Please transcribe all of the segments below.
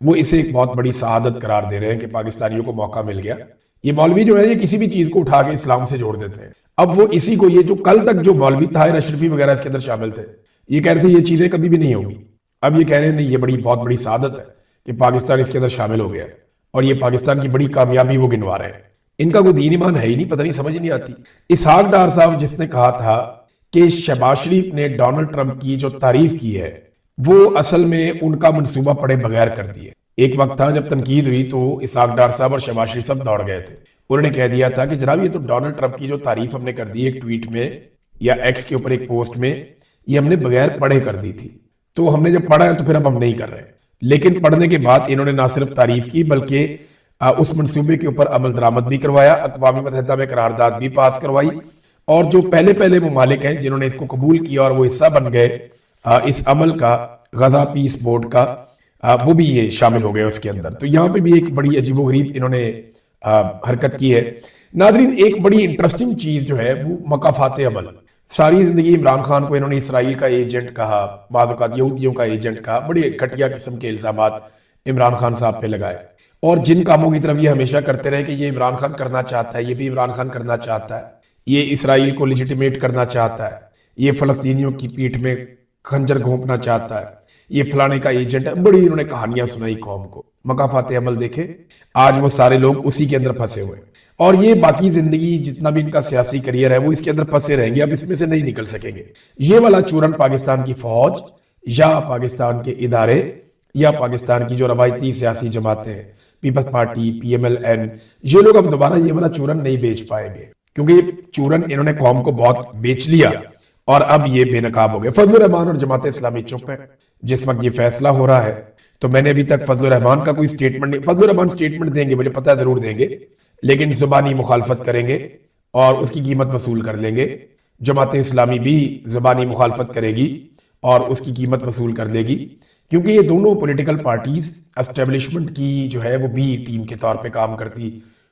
وہ اسے ایک بہت بڑی سعادت قرار دے رہے ہیں کہ پاکستانیوں کو موقع مل گیا. یہ مولوی جو ہے یہ کسی بھی چیز کو اٹھا کے اسلام سے جوڑ دیتے ہیں. اب وہ اسی کو یہ جو کل تک جو مولوی طاہر اشرفی وغیرہ اس کے اندر شامل تھے یہ کہہ رہے تھے یہ چیزیں کبھی بھی نہیں ہوں گی. اب یہ کہہ رہے ہیں نہیں یہ بہت بڑی سعادت ہے کہ پاکستان اس کے اندر شامل ہو گیا ہے اور یہ پاکستان کی بڑی کامیابی وہ گنوا رہے ہیں. ان کا کوئی دین ایمان ہے ہی نہیں, پتہ نہیں سمجھ نہیں آتی. اسحاق ڈار صاحب جس نے کہا تھا کہ شہباز شریف نے ڈونلڈ ٹرمپ کی جو تعریف کی ہے وہ اصل میں ان کا منصوبہ پڑے بغیر کر دیے. ایک وقت تھا جب تنقید ہوئی تو اسحاق ڈار صاحب اور شہباز شریف صاحب دوڑ گئے تھے. انہوں نے کہہ دیا تھا کہ جناب یہ تو ڈونلڈ ٹرمپ کی جو تعریف ہم نے کر دی ایک ٹویٹ میں یا ایکس کے اوپر ایک پوسٹ میں, یہ ہم نے بغیر پڑھے کر دی تھی, تو ہم نے جب پڑھا ہے تو پھر اب ہم نہیں کر رہے. لیکن پڑھنے کے بعد انہوں نے نہ صرف تعریف کی بلکہ اس منصوبے کے اوپر عمل درآمد بھی کروایا, اقوام متحدہ میں قرارداد بھی پاس کروائی, اور جو پہلے ممالک ہیں جنہوں نے اس کو قبول کیا اور وہ حصہ بن گئے اس عمل کا, غزہ پیس بورڈ کا, وہ بھی یہ شامل ہو گئے اس کے اندر. تو یہاں پہ بھی ایک بڑی عجیب و غریب انہوں نے حرکت کی ہے. ناظرین ایک بڑی انٹرسٹنگ چیز جو ہے وہ مکافات عمل. ساری زندگی عمران خان کو انہوں نے اسرائیل کا ایجنٹ کہا, بعض اوقات یہودیوں کا ایجنٹ کہا, بڑے گھٹیا قسم کے الزامات عمران خان صاحب پہ لگائے, اور جن کاموں کی طرف یہ ہمیشہ کرتے رہے کہ یہ عمران خان کرنا چاہتا ہے, یہ بھی عمران خان کرنا چاہتا ہے, یہ اسرائیل کو لیجیٹیمیٹ کرنا چاہتا ہے, یہ فلسطینیوں کی پیٹھ میں خنجر گھونپنا چاہتا ہے, یہ فلانے کا ایجنٹ ہے. بڑی انہوں نے کہانیاں سنائی قوم کو. مکافات عمل دیکھے آج وہ سارے لوگ اسی کے اندر پھنسے ہوئے, اور یہ باقی زندگی جتنا بھی ان کا سیاسی کریئر ہے وہ اس کے اندر پھنسے رہیں گے, اب اس میں سے نہیں نکل سکیں گے. یہ والا چورن پاکستان کی فوج یا پاکستان کے ادارے یا پاکستان کی جو روایتی سیاسی جماعتیں ہیں, Peoples Party, P M L N, یہ لوگ اب دوبارہ یہ والا چورن نہیں بیچ پائیں گے, کیونکہ یہ چورن انہوں نے قوم کو بہت بیچ لیا اور اب یہ بے نقاب ہو گئے. فضل الرحمان اور جماعت اسلامی چپ ہے. جس وقت یہ فیصلہ ہو رہا ہے تو میں نے ابھی تک فضل الرحمان کا کوئی سٹیٹمنٹ نہیں, فضل الرحمان سٹیٹمنٹ دیں گے مجھے پتہ ہے ضرور دیں گے, لیکن زبانی مخالفت کریں گے اور اس کی قیمت وصول کر لیں گے. جماعت اسلامی بھی زبانی مخالفت کرے گی اور اس کی قیمت وصول کر لے گی, کیونکہ یہ دونوں پولیٹیکل پارٹیز اسٹیبلشمنٹ کی جو ہے وہ بی ٹیم کے طور پہ کام کرتی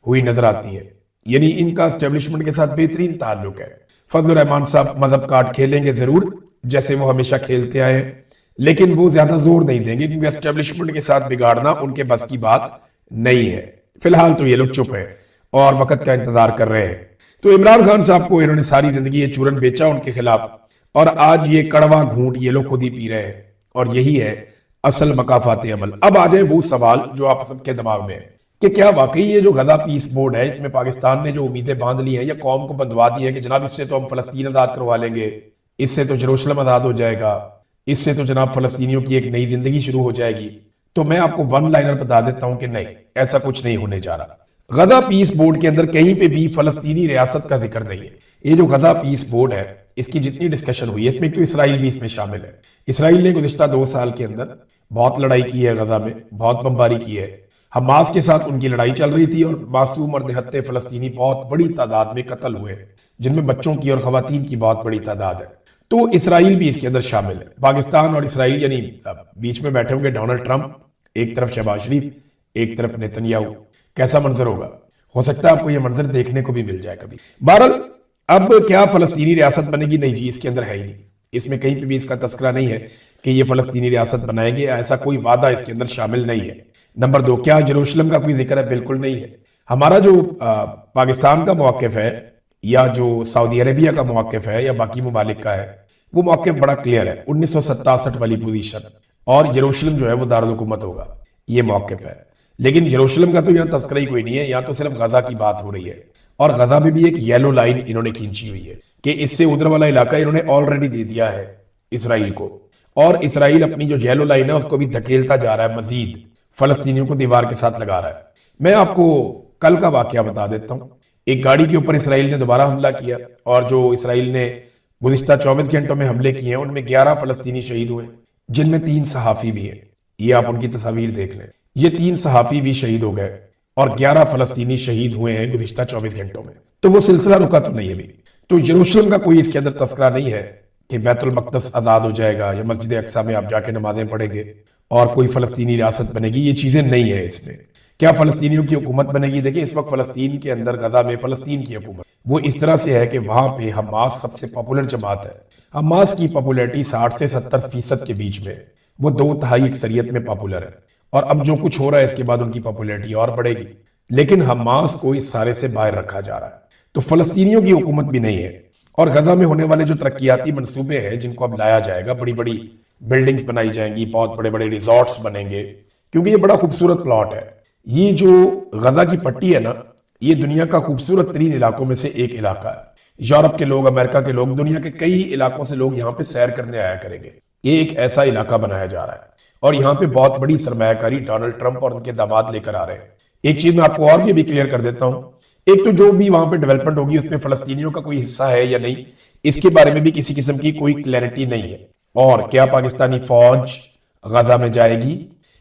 ہوئی نظر آتی ہیں. یعنی ان کا اسٹیبلشمنٹ کے ساتھ بہترین تعلق ہے. فضل الرحمان صاحب مذہب کارڈ کھیلیں گے ضرور جیسے وہ ہمیشہ کھیلتے آئے ہیں, لیکن وہ زیادہ زور نہیں دیں گے کیونکہ اسٹیبلشمنٹ کے ساتھ بگاڑنا ان کے بس کی بات نہیں ہے. فی الحال تو یہ لوگ چپ ہیں اور وقت کا انتظار کر رہے ہیں. تو عمران خان صاحب کو انہوں نے ساری زندگی یہ چورن بیچا ان کے خلاف, اور آج یہ کڑوا گھونٹ یہ لوگ خود ہی پی رہے ہیں, اور یہی ہے اصل مکافات عمل. اب آ جائے وہ سوال جو آپ سب کے دماغ میں ہے کہ کیا واقعی یہ جو غزہ پیس بورڈ ہے اس میں پاکستان نے جو امیدیں باندھ لی ہیں یا قوم کو بندوا دی ہے کہ جناب اس سے تو ہم فلسطین آزاد کروا لیں گے, اس سے تو یروشلم آزاد ہو جائے گا, اس سے تو جناب فلسطینیوں کی ایک نئی زندگی شروع ہو جائے گی. تو میں آپ کو ون لائنر بتا دیتا ہوں کہ نہیں, ایسا کچھ نہیں ہونے جا رہا. غزہ پیس بورڈ کے اندر کہیں پہ بھی فلسطینی ریاست کا ذکر نہیں ہے. یہ جو غزہ پیس بورڈ ہے اس کی جتنی ڈسکشن ہوئی ہے اس میں تو اسرائیل بھی اس میں شامل ہے. اسرائیل نے گزشتہ 2 سال کے اندر بہت لڑائی کی ہے, غزہ میں بہت بمباری کی ہے. حماس کے ساتھ ان کی لڑائی چل رہی تھی اور معصوم اور نہتے فلسطینی بہت بڑی تعداد میں قتل ہوئے, جن میں بچوں کی اور خواتین کی بہت بڑی تعداد ہے. تو اسرائیل بھی اس کے اندر شامل ہے. پاکستان اور اسرائیل یعنی بیچ میں بیٹھے ہوں گے ڈونلڈ ٹرمپ, ایک طرف شہباز شریف, ایک طرف نیتنیاہو. کیسا منظر ہوگا؟ ہو سکتا ہے آپ کو یہ منظر دیکھنے کو بھی مل جائے کبھی. بہرحال اب کیا فلسطینی ریاست بنے گی؟ نہیں جی, اس کے اندر ہے ہی نہیں. اس میں کہیں پہ بھی اس کا تذکرہ نہیں ہے کہ یہ فلسطینی ریاست بنائیں گے, ایسا کوئی وعدہ اس کے اندر شامل نہیں ہے. نمبر 2, کیا یروشلم کا کوئی ذکر ہے؟ بالکل نہیں ہے. ہمارا جو پاکستان کا موقف ہے یا جو سعودی عربیہ کا موقف ہے یا باقی ممالک کا ہے وہ موقف بڑا کلیئر ہے. 1967 والی پوزیشن, اور یروشلم جو ہے وہ دارالحکومت ہوگا, یہ موقف ہے. لیکن یروشلم کا تو یہاں تذکرہ ہی کوئی نہیں ہے, یہاں تو صرف غزہ کی بات ہو رہی ہے. اور غزہ میں بھی ایک یلو لائن انہوں نے کھینچی ہوئی ہے کہ اس سے ادھر والا علاقہ انہوں نے آلریڈی دے دیا ہے اسرائیل کو, اور اسرائیل اپنی جو یلو لائن ہے اس کو بھی دھکیلتا جا رہا ہے, مزید فلسطینیوں کو دیوار کے ساتھ لگا رہا ہے. میں آپ کو کل کا واقعہ بتا دیتا ہوں. ایک گاڑی کے اوپر اسرائیل نے دوبارہ حملہ کیا, اور جو اسرائیل نے گزشتہ 24 گھنٹوں میں حملے کیے ہیں ان میں 11 فلسطینی شہید ہوئے, جن میں 3 صحافی بھی ہیں. یہ آپ ان کی تصاویر دیکھ لیں, یہ 3 صحافی بھی شہید ہو گئے اور 11 فلسطینی شہید ہوئے ہیں گزشتہ 24 گھنٹوں میں. تو وہ سلسلہ رکا تو نہیں ابھی. تو یروشلم کا کوئی اس کے اندر تذکرہ نہیں ہے کہ بیت المقدس آزاد ہو جائے گا یا مسجد اقصی میں آپ جا کے نمازیں پڑھیں گے اور کوئی فلسطینی ریاست بنے گی. یہ چیزیں نہیں ہیں اس میں. کیا فلسطینیوں کی حکومت بنے گی؟ دیکھیں اس وقت فلسطین کے اندر غزہ میں فلسطین کی حکومت وہ اس طرح سے ہے کہ وہاں پہ حماس سب سے پاپولر جماعت ہے. حماس کی پاپولیرٹی 60 سے 70% کے بیچ میں, وہ 2/3 اکثریت میں پاپولر ہے. اور اب جو کچھ ہو رہا ہے اس کے بعد ان کی پاپولیرٹی اور بڑھے گی، لیکن حماس کو اس سارے سے باہر رکھا جا رہا ہے۔ تو فلسطینیوں کی حکومت بھی نہیں ہے، اور غزہ میں ہونے والے جو ترقیاتی منصوبے ہیں جن کو اب لایا جائے گا، بڑی بڑی بلڈنگز بنائی جائیں گی، بہت بڑے بڑے ریزورٹس بنیں گے، کیونکہ یہ بڑا خوبصورت پلاٹ ہے۔ یہ جو غزہ کی پٹی ہے نا، یہ دنیا کا خوبصورت ترین علاقوں میں سے ایک علاقہ ہے۔ یورپ کے لوگ، امریکہ کے لوگ، دنیا کے کئی علاقوں سے لوگ یہاں پہ سیر کرنے آیا کریں گے۔ یہ ایک ایسا علاقہ بنایا جا رہا ہے، اور یہاں پہ بہت بڑی سرمایہ کاری ڈونلڈ ٹرمپ اور ان کے داماد لے کر آ رہے ہیں۔ ایک چیز میں آپ کو اور بھی کلیئر کر دیتا ہوں، ایک تو جو بھی وہاں پہ ڈیولپمنٹ ہوگی اس میں فلسطینیوں کا کوئی حصہ ہے یا نہیں، اس کے بارے میں بھی کسی قسم کی کوئی کلیئرٹی نہیں ہے۔ اور کیا پاکستانی فوج غزہ میں جائے گی؟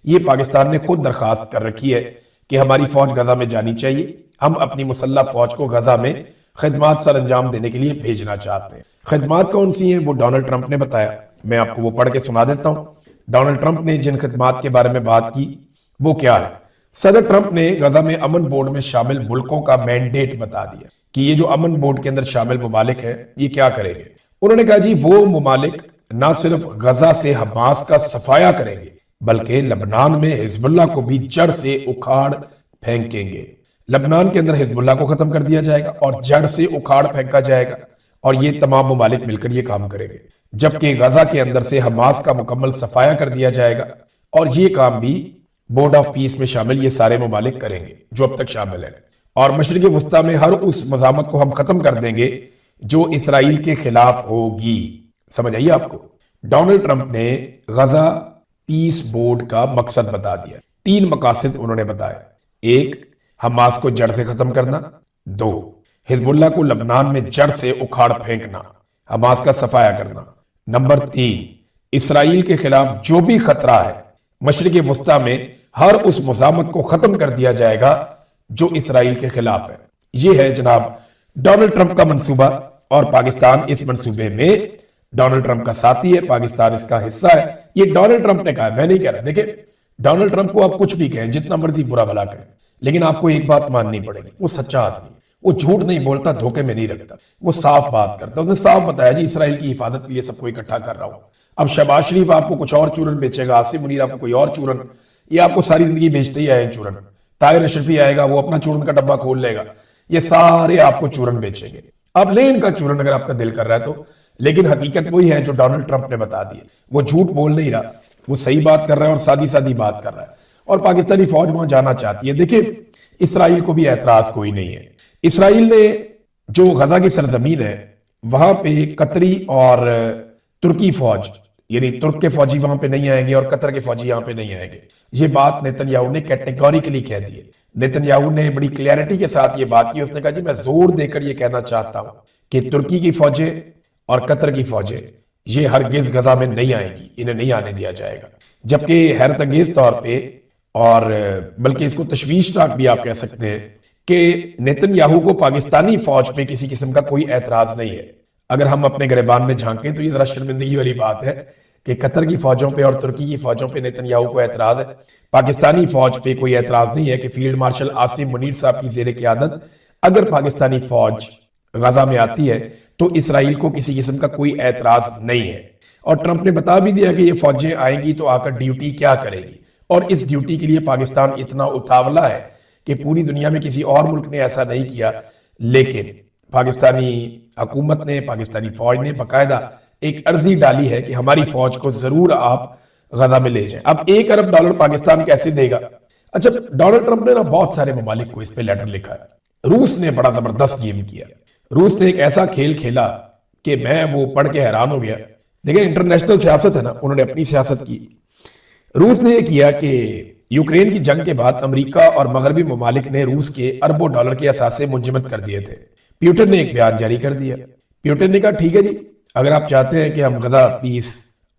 یہ پاکستان نے خود درخواست کر رکھی ہے کہ ہماری فوج غزہ میں جانی چاہیے، ہم اپنی مسلح فوج کو غزہ میں خدمات سر انجام دینے کے لیے بھیجنا چاہتے ہیں۔ خدمات کون سی ہیں وہ ڈونلڈ ٹرمپ نے بتایا، میں آپ کو وہ پڑھ کے سنا دیتا ہوں۔ ڈونلڈ ٹرمپ نے جن خدمات کے بارے میں بات کی وہ کیا ہے؟ صدر ٹرمپ نے غزہ میں امن بورڈ میں شامل ملکوں کا مینڈیٹ بتا دیا کہ یہ جو امن بورڈ کے اندر شامل ممالک ہیں یہ کیا کریں گے۔ انہوں نے کہا جی وہ ممالک نہ صرف غزہ سے حماس کا صفایا کریں گے بلکہ لبنان میں حزب اللہ کو بھی جڑ سے اکھاڑ پھینکیں گے۔ لبنان کے اندر حزب اللہ کو ختم کر دیا جائے گا اور جڑ سے اکھاڑ پھینکا جائے گا، اور یہ تمام ممالک مل کر یہ کام کریں گے، جبکہ غزہ کے اندر سے حماس کا مکمل صفایا کر دیا جائے گا، اور یہ کام بھی بورڈ آف پیس میں شامل یہ سارے ممالک کریں گے جو اب تک شامل ہیں۔ اور مشرق وسطیٰ میں ہر اس مزاحمت کو ہم ختم کر دیں گے جو اسرائیل کے خلاف ہوگی۔ سمجھ آئیے آپ کو؟ ڈونلڈ ٹرمپ نے غزہ پیس بورڈ کا مقصد بتا دیا۔ 3 مقاصد انہوں نے بتایا: 1، حماس کو جڑ سے ختم کرنا، 2، حزب اللہ کو لبنان میں جڑ سے اکھاڑ پھینکنا، حماس کا صفایا کرنا، نمبر 3، اسرائیل کے خلاف جو بھی خطرہ ہے مشرق وسطیٰ میں ہر اس مزاحمت کو ختم کر دیا جائے گا جو اسرائیل کے خلاف ہے۔ یہ ہے جناب ڈونلڈ ٹرمپ کا منصوبہ، اور پاکستان اس منصوبے میں ڈونلڈ ٹرمپ کا ساتھی ہے، پاکستان اس کا حصہ ہے۔ یہ ڈونلڈ ٹرمپ نے کہا ہے، میں نہیں کہہ رہا۔ دیکھیں ڈونلڈ ٹرمپ کو آپ کچھ بھی کہیں، جتنا مرضی برا بھلا کریں، لیکن آپ کو ایک بات ماننی پڑے گی، وہ سچا آدمی، وہ جھوٹ نہیں بولتا، دھوکے میں نہیں رکھتا، وہ صاف بات کرتا۔ اس نے صاف بتایا جی اسرائیل کی حفاظت کے لیے سب کو اکٹھا کر رہا ہوں۔ اب شہباز شریف آپ کو کچھ اور چورن بیچے گا، آصف منیر آپ کو کوئی اور چورن، یہ آپ کو ساری زندگی بیچتے ہی آئے ہیں چورن۔ طاہر اشرفی آئے گا، وہ اپنا چورن کا ڈبہ کھول لے گا، یہ سارے آپ کو چورن بیچیں گے۔ اب لیں ان کا چورن اگر آپ کا دل کر رہا ہے تو، لیکن حقیقت وہی ہے جو ڈونلڈ ٹرمپ نے بتا دی ہے۔ وہ جھوٹ بول نہیں رہا، وہ صحیح بات کر رہا ہے اور سادی سادی بات کر رہا ہے، اور پاکستانی فوج وہاں جانا چاہتی ہے۔ دیکھیں اسرائیل کو بھی اعتراض کوئی نہیں ہے۔ اسرائیل نے جو غزہ کی سرزمین ہے وہاں پہ قطری اور ترکی فوج، یعنی ترک کے فوجی وہاں پہ نہیں آئیں گے اور قطر کے فوجی یہاں پہ نہیں آئیں گے، یہ بات نیتن یاہو نے کیٹیگوریکلی کہہ دی ہے۔ نیتن یاہو نے بڑی کلیئرٹی کے ساتھ یہ بات کی، اس نے کہا جی میں زور دے کر یہ کہنا چاہتا ہوں کہ ترکی کی فوجیں اور قطر کی فوجیں یہ ہرگز غزہ میں نہیں آئیں گی، انہیں نہیں آنے دیا جائے گا۔ جبکہ حیرت انگیز طور پہ، اور بلکہ اس کو تشویشناک بھی آپ کہہ سکتے ہیں، کہ نیتن یاہو کو پاکستانی فوج پہ کسی قسم کا کوئی اعتراض نہیں ہے۔ اگر ہم اپنے گریبان میں جھانکیں تو یہ ذرا شرمندگی والی بات ہے کہ قطر کی فوجوں پہ اور ترکی کی فوجوں پہ نیتن یاہو کو اعتراض ہے، پاکستانی فوج پہ کوئی اعتراض نہیں ہے کہ فیلڈ مارشل آصف منیر صاحب کی زیر قیادت اگر پاکستانی فوج غزہ میں آتی ہے تو اسرائیل کو کسی قسم کا کوئی اعتراض نہیں ہے۔ اور ٹرمپ نے بتا بھی دیا کہ یہ فوجیں آئیں گی تو آ کر ڈیوٹی کیا کرے گی، اور اس ڈیوٹی کے لیے پاکستان اتنا اتاولا ہے کہ پوری دنیا میں کسی اور ملک نے ایسا نہیں کیا، لیکن پاکستانی حکومت نے، پاکستانی فوج نے باقاعدہ ایک عرضی ڈالی ہے کہ ہماری فوج کو ضرور آپ غزہ میں لے جائیں۔ اب $1 ارب پاکستان کیسے دے گا؟ اچھا ڈونلڈ ٹرمپ نے بہت سارے ممالک کو اس پہ لیٹر لکھا ہے۔ روس نے بڑا زبردست گیم کیا، روس نے ایک ایسا کھیل کھیلا کہ میں وہ پڑھ کے حیران ہو گیا۔ دیکھیں انٹرنیشنل سیاست ہے نا، انہوں نے اپنی سیاست کی۔ روس نے یہ کیا کہ یوکرین کی جنگ کے بعد امریکہ اور مغربی ممالک نے روس کے اربوں ڈالر کے اثاثے منجمد کر دیے تھے۔ پیوٹن نے ایک بیان جاری کر دیا، پیوٹن نے کہا ٹھیک ہے جی، اگر آپ چاہتے ہیں کہ ہم غزہ پیس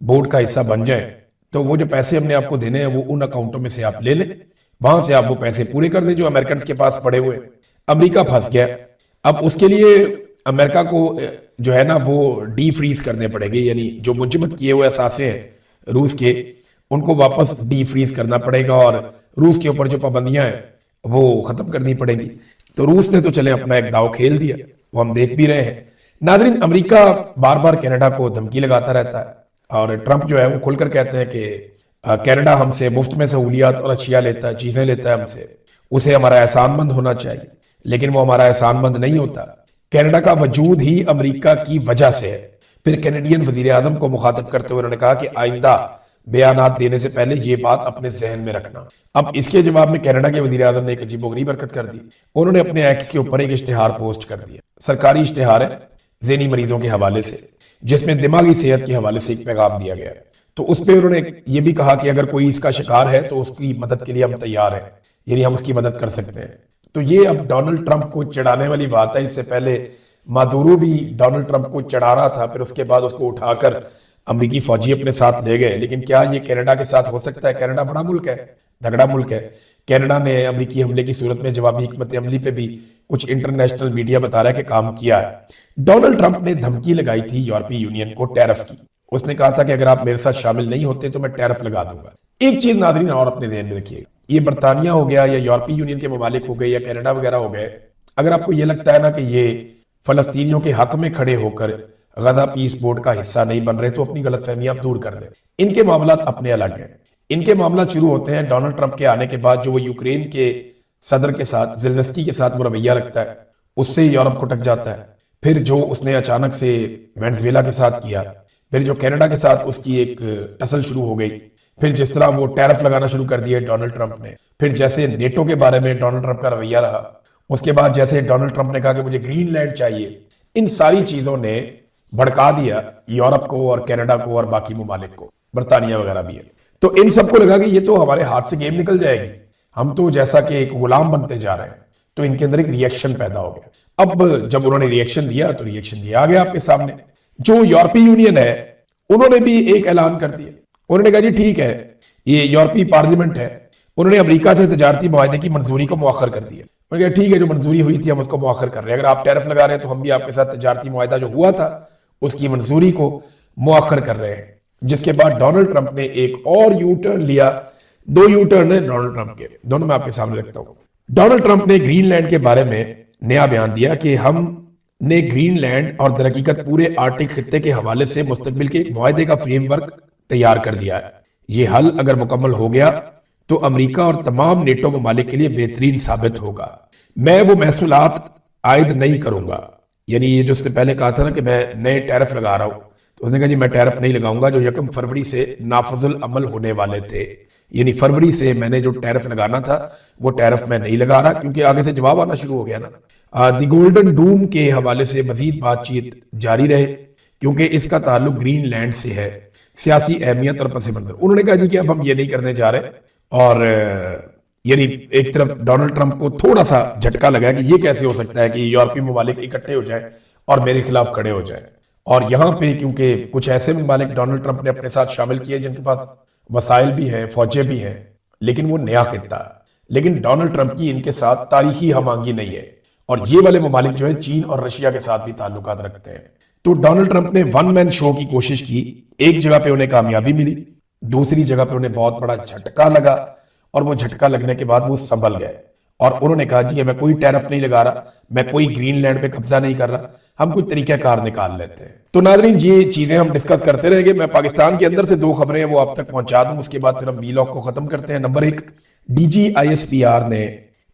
بورڈ کا حصہ بن جائیں تو وہ جو پیسے ہم نے آپ کو دینے ہیں وہ ان اکاؤنٹوں میں سے آپ لے لیں، وہاں سے آپ وہ پیسے پورے کر دیں جو امریکنز کے پاس پڑے ہوئے۔ امریکہ پھنس گیا، اب اس کے لیے امریکہ کو جو ہے نا وہ ڈی فریز کرنے پڑے گے، یعنی جو منجمد کیے ہوئے اثاثے ہیں روس کے ان کو واپس ڈی فریز کرنا پڑے گا، اور روس کے اوپر جو پابندیاں ہیں وہ ختم کرنی پڑیں گی۔ تو روس نے تو چلے اپنا ایک داؤ کھیل دیا، وہ ہم دیکھ بھی رہے ہیں۔ ناظرین امریکہ بار بار کینیڈا کو دھمکی لگاتا رہتا ہے، اور ٹرمپ جو ہے وہ کھل کر کہتے ہیں کہ کینیڈا ہم سے مفت میں سہولیات اور اشیاء لیتا ہے، چیزیں لیتا ہے ہم سے، اسے ہمارا احسان مند ہونا چاہیے، لیکن وہ ہمارا احسان مند نہیں ہوتا۔ کینیڈا کا وجود ہی امریکہ کی وجہ سے ہے۔ پھر کینیڈین وزیر اعظم کو مخاطب کرتے ہوئے انہوں نے کہا کہ آئندہ بیانات دینے سے پہلے یہ بات اپنے ذہن میں رکھنا۔ اب اس کے جواب میں کینیڈا کے وزیر اعظم نے ایک عجیب و غریب حرکت کر دی۔ انہوں نے اپنے ایکس کے اوپر ایک اشتہار پوسٹ کر دیا، سرکاری اشتہار ہے ذہنی مریضوں کے حوالے سے، جس میں دماغی صحت کے حوالے سے ایک پیغام دیا گیا ہے۔ تو اس پہ انہوں نے یہ بھی کہا کہ اگر کوئی اس کا شکار ہے تو اس کی مدد کے لیے ہم تیار ہیں، یعنی ہم اس کی مدد کر سکتے ہیں۔ تو یہ اب ڈونلڈ ٹرمپ کو چڑھانے والی بات ہے۔ اس سے پہلے مادورو بھی ڈونلڈ ٹرمپ کو چڑھا رہا تھا، پھر اس کے بعد اس کو اٹھا کر امریکی فوجی اپنے ساتھ لے گئے۔ لیکن کیا یہ کینیڈا کے ساتھ ہو سکتا ہے؟ کینیڈا بڑا ملک ہے، تگڑا ملک ہے۔ کینیڈا نے امریکی حملے کی صورت میں جوابی حکمت عملی پہ بھی کچھ انٹرنیشنل میڈیا بتا رہا ہے کہ کام کیا ہے۔ ڈونلڈ ٹرمپ نے دھمکی لگائی تھی یورپی یونین کو ٹیرف کی۔ اس نے کہا تھا کہ اگر آپ میرے ساتھ شامل نہیں ہوتے تو میں ٹیرف لگا دوں گا۔ ایک چیز ناظرین اور اپنے ذہن میں رکھیے، یہ برطانیہ ہو گیا یا یورپی یونین کے ممالک ہو گئے یا کینیڈا وغیرہ ہو گئے، اگر آپ کو یہ لگتا ہے نا کہ یہ فلسطینیوں کے حق میں کھڑے ہو کر غزہ پیس بورڈ کا حصہ نہیں بن رہے تو اپنی غلط فہمیاں آپ دور کر دیں۔ ان کے معاملات اپنے الگ ہیں۔ ان کے معاملات شروع ہوتے ہیں ڈونلڈ ٹرمپ کے آنے کے بعد، جو وہ یوکرین کے صدر کے ساتھ زیلنسکی کے ساتھ وہ رویہ رکھتا ہے، اس سے یورپ کو ٹک جاتا ہے۔ پھر جو اس نے اچانک سے وینزویلا کے ساتھ کیا، پھر جو کینیڈا کے ساتھ اس کی ایک ٹسل شروع ہو گئی، پھر جس طرح وہ ٹیرف لگانا شروع کر دیا ڈونلڈ ٹرمپ نے، پھر جیسے نیٹو کے بارے میں ڈونلڈ ٹرمپ کا رویہ رہا، اس کے بعد جیسے ڈونلڈ ٹرمپ نے کہا کہ مجھے گرین لینڈ چاہیے، ان ساری چیزوں نے بھڑکا دیا یورپ کو اور کینیڈا کو اور باقی ممالک کو، برطانیہ وغیرہ بھی ہے۔ تو ان سب کو لگا کہ یہ تو ہمارے ہاتھ سے گیم نکل جائے گی، ہم تو جیسا کہ ایک غلام بنتے جا رہے ہیں۔ تو ان کے اندر ایک ری ایکشن پیدا ہو گیا۔ اب جب انہوں نے ری ایکشن دیا تو ری ایکشن یہ آ گیا آپ کے سامنے۔ جو یورپی یونین ہے انہوں نے بھی ایک اعلان کر دیا، انہوں نے کہا جی ٹھیک ہے، یہ یورپی پارلیمنٹ ہے، انہوں نے امریکہ سے تجارتی معاہدے کی منظوری کو مؤخر کر دیا۔ انہوں نے کہا ٹھیک ہے، جو منظوری ہوئی تھی ہم اس کو مؤخر کر رہے ہیں، اگر آپ ٹیرف لگا رہے ہیں تو ہم بھی آپ کے ساتھ تجارتی معاہدہ جو ہوا تھا اس کی منظوری کو مؤخر کر رہے ہیں۔ جس کے بعد ڈونلڈ ٹرمپ نے ایک اور یو ٹرن لیا، دو یو ٹرن ہیں ڈونلڈ ٹرمپ کے، دونوں میں آپ کے سامنے رکھتا ہوں۔ ڈونلڈ ٹرمپ نے گرین لینڈ کے بارے میں نیا بیان دیا کہ ہم نے گرین لینڈ اور در حقیقت پورے آرکٹک خطے کے حوالے سے مستقبل کے ایک معاہدے کا فریم ورک تیار کر دیا ہے۔ یہ حل اگر مکمل ہو گیا تو امریکہ اور تمام نیٹو ممالک کے لیے بہترین ثابت ہوگا۔ میں وہ محصولات عائد نہیں کروں گا، یعنی یہ جو اس نے پہلے کہا تھا نا کہ میں نئے ٹیرف لگا رہا ہوں، تو اس نے کہا جی میں ٹیرف نہیں لگاؤں گا جو 1 فروری سے نافذ العمل ہونے والے تھے، یعنی فروری سے میں نے جو ٹیرف لگانا تھا وہ ٹیرف میں نہیں لگا رہا، کیونکہ آگے سے جواب آنا شروع ہو گیا نا۔ دی گولڈن ڈوم کے حوالے سے مزید بات چیت جاری رہے، کیونکہ اس کا تعلق گرین لینڈ سے ہے، سیاسی اہمیت اور پس منظر۔ انہوں نے کہا جی کہ اب ہم یہ نہیں کرنے جا رہے، اور یعنی ایک طرف ڈونلڈ ٹرمپ کو تھوڑا سا جھٹکا لگا کہ یہ کیسے ہو سکتا ہے کہ یورپی ممالک اکٹھے ہو جائیں اور میرے خلاف کھڑے ہو جائیں۔ اور یہاں پہ کیونکہ کچھ ایسے ممالک ڈونلڈ ٹرمپ نے اپنے ساتھ شامل کیے جن کے پاس وسائل بھی ہیں، فوجیں بھی ہیں، لیکن وہ نیا خطہ ہے۔ لیکن ڈونلڈ ٹرمپ کی ان کے ساتھ تاریخی ہم آہنگی نہیں ہے، اور یہ والے ممالک جو ہیں چین اور رشیا کے ساتھ بھی تعلقات رکھتے ہیں۔ تو ڈونلڈ ٹرمپ نے ون مین شو کی کوشش کی، ایک جگہ پہ انہیں کامیابی ملی، دوسری جگہ پہ انہیں بہت بڑا جھٹکا لگا، اور وہ جھٹکا لگنے کے بعد وہ سنبھل گئے اور انہوں نے کہا جی میں کوئی ٹیرف نہیں لگا رہا، میں کوئی گرین لینڈ پہ قبضہ نہیں کر رہا، ہم کوئی طریقہ کار نکال لیتے ہیں۔ تو ناظرین یہ چیزیں ہم ڈسکس کرتے رہیں گے۔ میں پاکستان کے اندر سے 2 خبریں ہیں وہ آپ تک پہنچا دوں، اس کے بعد پھر ہم وی لاگ کو ختم کرتے ہیں۔ Number 1، D G I S P R نے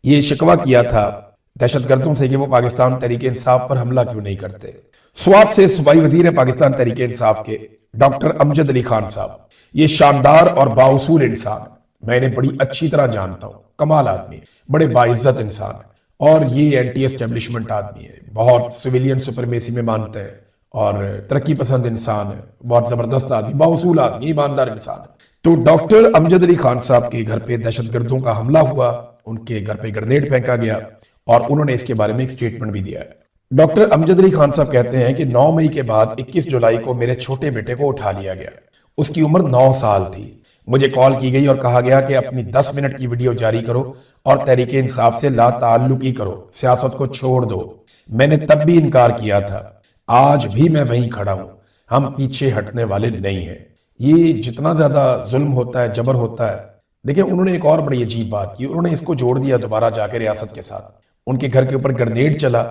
یہ شکوہ کیا تھا دہشت گردوں سے کہ وہ پاکستان تحریک انصاف پر حملہ کیوں نہیں کرتے۔ سوات سے صوبائی وزیر ہیں پاکستان تحریک انصاف کے ڈاکٹر امجد علی خان صاحب، یہ شاندار اور بااصول انسان ہے، میں انہیں بڑی اچھی طرح جانتا ہوں، کمال آدمی ہے، بڑے باعزت انسان ہے، اور یہ اینٹی اسٹیبلشمنٹ آدمی ہے، بہت سویلین سپرمیسی میں مانتے ہیں اور ترقی پسند انسان ہے، بہت زبردست آدمی، بااصول آدمی، ایماندار انسان ہے۔ تو ڈاکٹر امجد علی خان صاحب کے گھر پہ دہشت گردوں کا حملہ ہوا، ان کے گھر پہ گرنیڈ پھینکا گیا، اور انہوں نے اس کے بارے میں ایک سٹیٹمنٹ بھی دیا ہے۔ ڈاکٹر امجد علی خان صاحب کہتے ہیں کہ 9 مئی کے بعد 21 جولائی کو میرے چھوٹے بیٹے کو اٹھا لیا گیا، اس کی عمر 9 سال تھی، مجھے کال کی گئی اور کہا گیا کہ اپنی 10 منٹ کی ویڈیو جاری کرو اور تحریک انصاف سے لا تعلقی کرو، سیاست کو چھوڑ دو۔ میں نے تب بھی انکار کیا تھا، آج بھی میں وہیں کھڑا ہوں، ہم پیچھے ہٹنے والے نہیں ہیں۔ یہ جتنا زیادہ ظلم ہوتا ہے، جبر ہوتا ہے، دیکھیں انہوں نے ایک اور بڑی عجیب بات کی، انہوں نے اس کو جوڑ دیا دوبارہ جا کے ریاست کے ساتھ، ان کے گھر کے اوپر گرنیڈ چلا،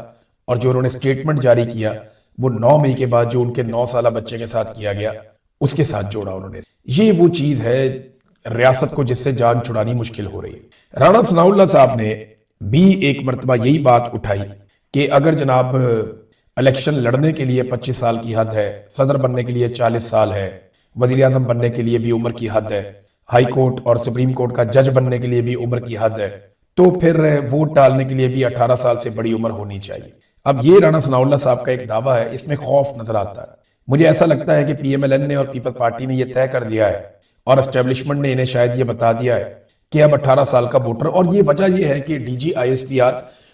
اور جو انہوں نے سٹیٹمنٹ جاری کیا وہ 9 مئی کے بعد جو ان کے 9 سالہ بچے کے ساتھ کیا گیا اس کے ساتھ جوڑا انہوں نے۔ یہ وہ چیز ہے ریاست کو جس سے جان چھڑانی مشکل ہو رہی ہے۔ رانا ثناء اللہ صاحب نے بھی ایک مرتبہ یہی بات اٹھائی کہ اگر جناب الیکشن لڑنے کے لیے 25 سال کی حد ہے، صدر بننے کے لیے 40 سال ہے، وزیر اعظم بننے کے لیے بھی عمر کی حد ہے، ہائی کورٹ اور سپریم کورٹ کا جج بننے کے لیے بھی عمر کی حد ہے، تو پھر ووٹ ڈالنے کے لیے بھی 18 سال سے بڑی عمر ہونی چاہیے۔ اب یہ رانا ثناء اللہ صاحب کا ایک دعویٰ ہے، اس میں خوف نظر آتا ہے۔ مجھے ایسا لگتا ہے کہ پی ایم ایل این نے اور پیپلز پارٹی نے یہ طے کر لیا ہے اور اسٹیبلشمنٹ نے انہیں شاید یہ بتا دیا ہے کہ اب 18 سال کا ووٹر، اور یہ وجہ یہ ہے کہ D G I S P R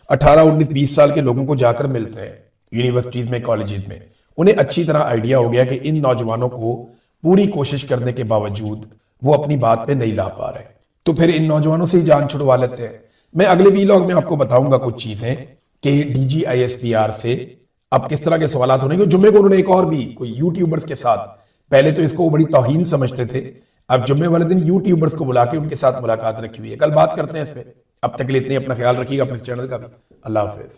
18 19 20 سال کے لوگوں کو جا کر ملتے ہیں یونیورسٹیز میں، کالجز میں، انہیں اچھی طرح آئیڈیا ہو گیا کہ ان نوجوانوں کو پوری کوشش کرنے کے باوجود وہ اپنی بات پہ نہیں لا پا رہے، تو پھر ان نوجوانوں سے ہی جان چھڑوا لیتے ہیں۔ میں اگلے ویلاگ میں آپ کو بتاؤں گا کچھ چیزیں کہ D G I S P R سے اب کس طرح کے سوالات ہونے کے۔ جمعے کو انہوں نے ایک اور بھی کوئی یوٹیوبرز کے ساتھ، پہلے تو اس کو بڑی توہین سمجھتے تھے، اب جمعے والے دن یوٹیوبرز کو بلا کے ان کے ساتھ ملاقات رکھی ہوئی ہے۔ کل بات کرتے ہیں اس پہ، اب تک کے لیے اتنے، اپنا خیال رکھیے گا، اپنے چینل کا بھی۔ اللہ حافظ۔